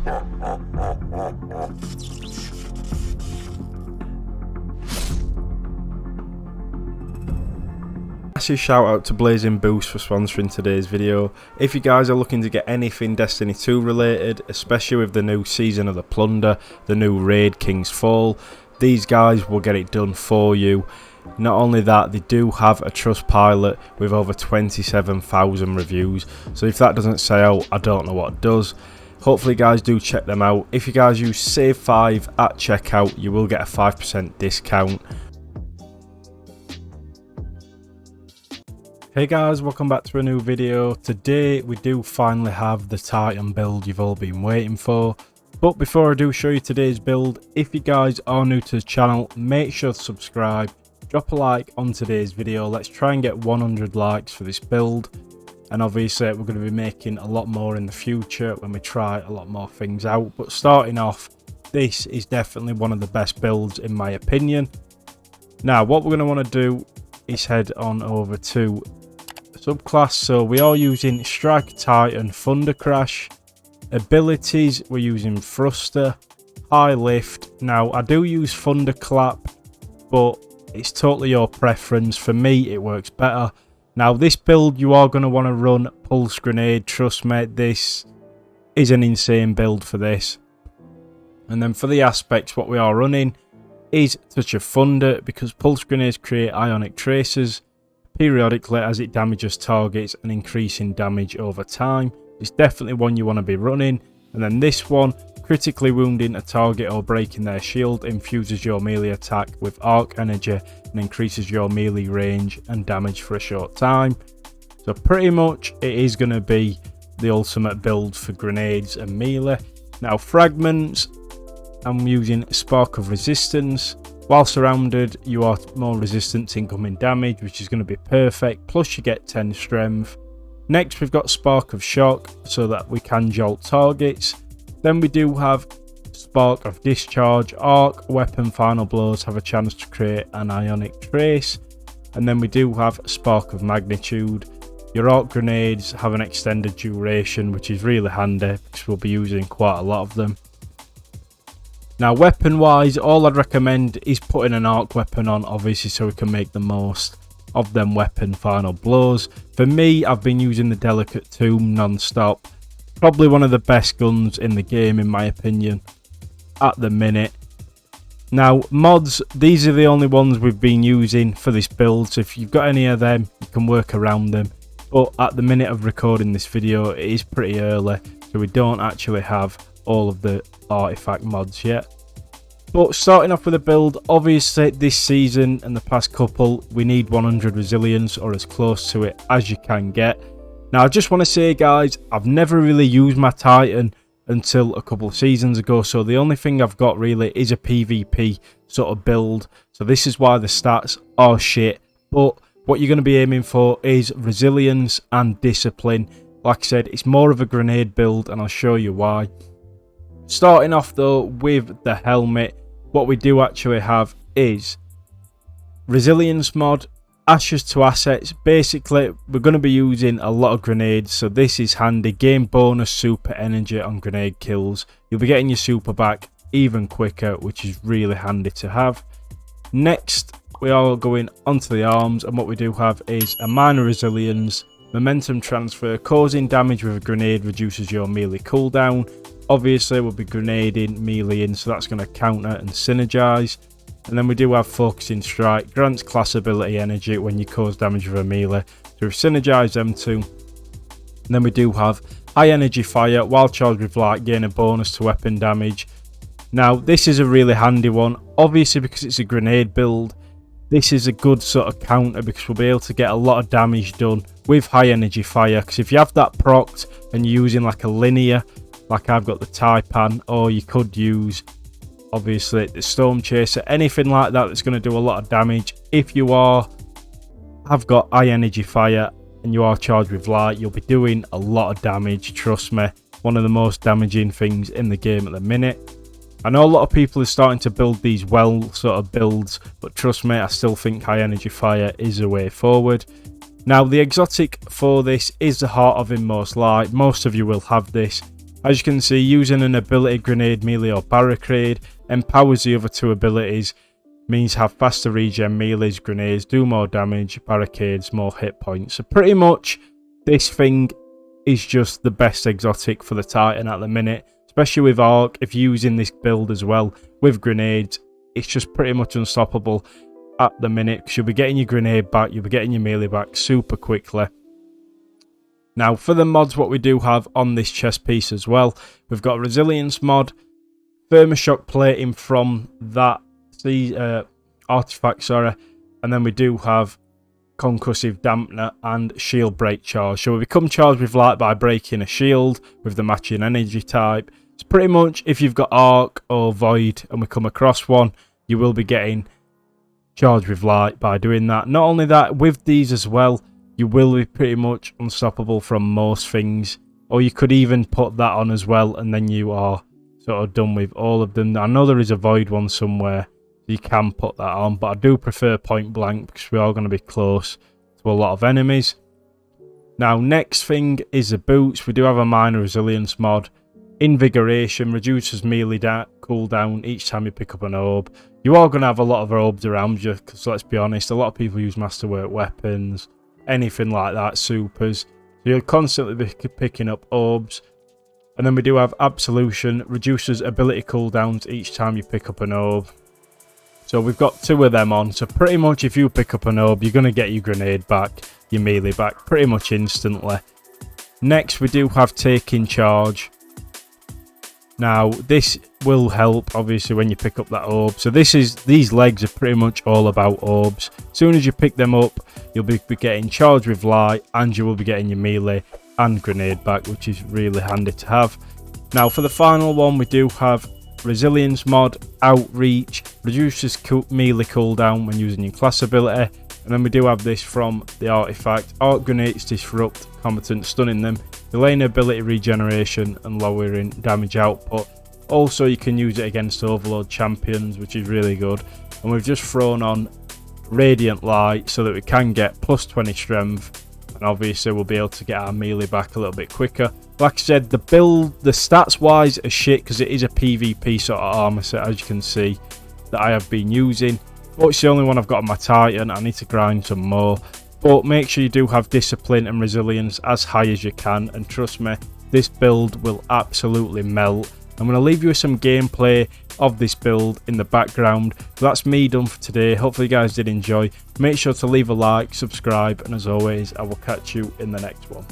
Massive shout out to Blazing Boost for sponsoring today's video. If you guys are looking to get anything Destiny 2 related, especially with the new Season of the Plunder, the new raid King's Fall, these guys will get it done for you. Not only that, they do have a Trustpilot with over 27,000 reviews, so if that doesn't say out, I don't know what does. Hopefully guys do check them out. If you guys use save5 at checkout, you will get a 5% discount. Hey guys, welcome back to a new video. Today we do finally have the Titan build you've all been waiting for. But before I do show you today's build, if you guys are new to the channel, make sure to subscribe, drop a like on today's video. Let's try and get 100 likes for this build. And obviously we're going to be making a lot more in the future when we try a lot more things out. But starting off, this is definitely one of the best builds in my opinion. Now what we're going to want to do is head on over to subclass. So we are using Strike Titan Thunder Crash. Abilities, we're using Thruster, High Lift. Now I do use Thunderclap, but it's totally your preference. For me it works better. Now this build you are going to want to run Pulse Grenade. Trust me, this is an insane build for this. And then for the aspects, what we are running is Touch of Thunder, because Pulse Grenades create ionic traces periodically as it damages targets and increasing damage over time. It's definitely one you want to be running. And then this one, critically wounding a target or breaking their shield, infuses your melee attack with arc energy and increases your melee range and damage for a short time. So pretty much it is going to be the ultimate build for grenades and melee. Now fragments, I'm using Spark of Resistance. While surrounded, you are more resistant to incoming damage, which is going to be perfect, plus you get 10 strength. Next we've got Spark of Shock, so that we can jolt targets. Then we do have Spark of Discharge. Arc, weapon, final blows have a chance to create an ionic trace. And then we do have Spark of Magnitude. Your arc grenades have an extended duration, which is really handy because we'll be using quite a lot of them. Now weapon wise, all I'd recommend is putting an arc weapon on, obviously, so we can make the most of them weapon final blows. For me, I've been using the Delicate Tomb non-stop. Probably one of the best guns in the game in my opinion at the minute. Now mods, these are the only ones we've been using for this build, so if you've got any of them you can work around them. But at the minute of recording this video it is pretty early, so we don't actually have all of the artifact mods yet. But starting off with a build, obviously this season and the past couple we need 100 resilience, or as close to it as you can get. Now I just want to say guys, I've never really used my Titan until a couple of seasons ago, so the only thing I've got really is a PvP sort of build, so this is why the stats are shit. But what you're going to be aiming for is resilience and discipline. Like I said, it's more of a grenade build and I'll show you why. Starting off though with the helmet, what we do actually have is resilience mod, ashes to assets. Basically we're going to be using a lot of grenades, so this is handy. Gain bonus super energy on grenade kills. You'll be getting your super back even quicker, which is really handy to have. Next we are going onto the arms, and what we do have is a minor resilience, momentum transfer. Causing damage with a grenade reduces your melee cooldown. Obviously we'll be grenading melee in, so that's going to counter and synergize. And then we do have Focusing Strike, grants class ability energy when you cause damage with a melee, so we synergize them two. And then we do have High Energy Fire, while charged with light gain a bonus to weapon damage. Now this is a really handy one, obviously because it's a grenade build. This is a good sort of counter because we'll be able to get a lot of damage done with High Energy Fire, because if you have that procced and you're using like a linear, like I've got the Taipan, or you could use obviously the Storm Chaser, anything like that that's going to do a lot of damage. If you have got High Energy Fire and you are charged with light, you'll be doing a lot of damage, trust me. One of the most damaging things in the game at the minute. I know a lot of people are starting to build these well sort of builds, but trust me, I still think High Energy Fire is the way forward. Now the exotic for this is the Heart of Inmost Light. Most of you will have this. As you can see, using an ability grenade, melee or barricade empowers the other two abilities, means have faster regen, melees, grenades, do more damage, barricades, more hit points. So pretty much this thing is just the best exotic for the Titan at the minute, especially with Arc. If you're using this build as well with grenades, it's just pretty much unstoppable at the minute, because you'll be getting your grenade back, you'll be getting your melee back super quickly. Now for the mods, what we do have on this chest piece as well, we've got resilience mod, thermoshock plating from that artifact, and then we do have concussive dampener and shield break charge. So we become charged with light by breaking a shield with the matching energy type. It's pretty much, if you've got Arc or Void and we come across one, you will be getting charged with light by doing that. Not only that, with these as well, you will be pretty much unstoppable from most things, or you could even put that on as well, and then you are sort of done with all of them. I know there is a Void one somewhere, so you can put that on, but I do prefer point blank because we are going to be close to a lot of enemies. Now next thing is the boots. We do have a minor resilience mod. Invigoration reduces melee cooldown each time you pick up an orb. You are going to have a lot of orbs around you, because let's be honest, a lot of people use masterwork weapons, anything like that, supers. So you'll constantly be picking up orbs. And then we do have Absolution, reduces ability cooldowns each time you pick up an orb. So we've got two of them on. So pretty much if you pick up an orb, you're going to get your grenade back, your melee back pretty much instantly. Next we do have Taking Charge. Now this will help obviously when you pick up that orb. So these legs are pretty much all about orbs. As soon as you pick them up, you'll be getting charged with light, and you will be getting your melee and grenade back, which is really handy to have. Now for the final one, we do have resilience mod, Outreach, reduces melee cooldown when using your class ability. And then we do have this from the artifact, Arc Grenades disrupt combatants, stunning them, delaying ability regeneration and lowering damage output. Also you can use it against overload champions, which is really good. And we've just thrown on Radiant Light so that we can get plus 20 strength, and obviously we'll be able to get our melee back a little bit quicker. Like I said, the build, the stats wise are shit because it is a PvP sort of armor set, as you can see, that I have been using. But it's the only one I've got on my Titan. I need to grind some more. But make sure you do have discipline and resilience as high as you can, and trust me, this build will absolutely melt. I'm going to leave you with some gameplay of this build in the background. So that's me done for today. Hopefully you guys did enjoy. Make sure to leave a like, subscribe, and as always, I will catch you in the next one.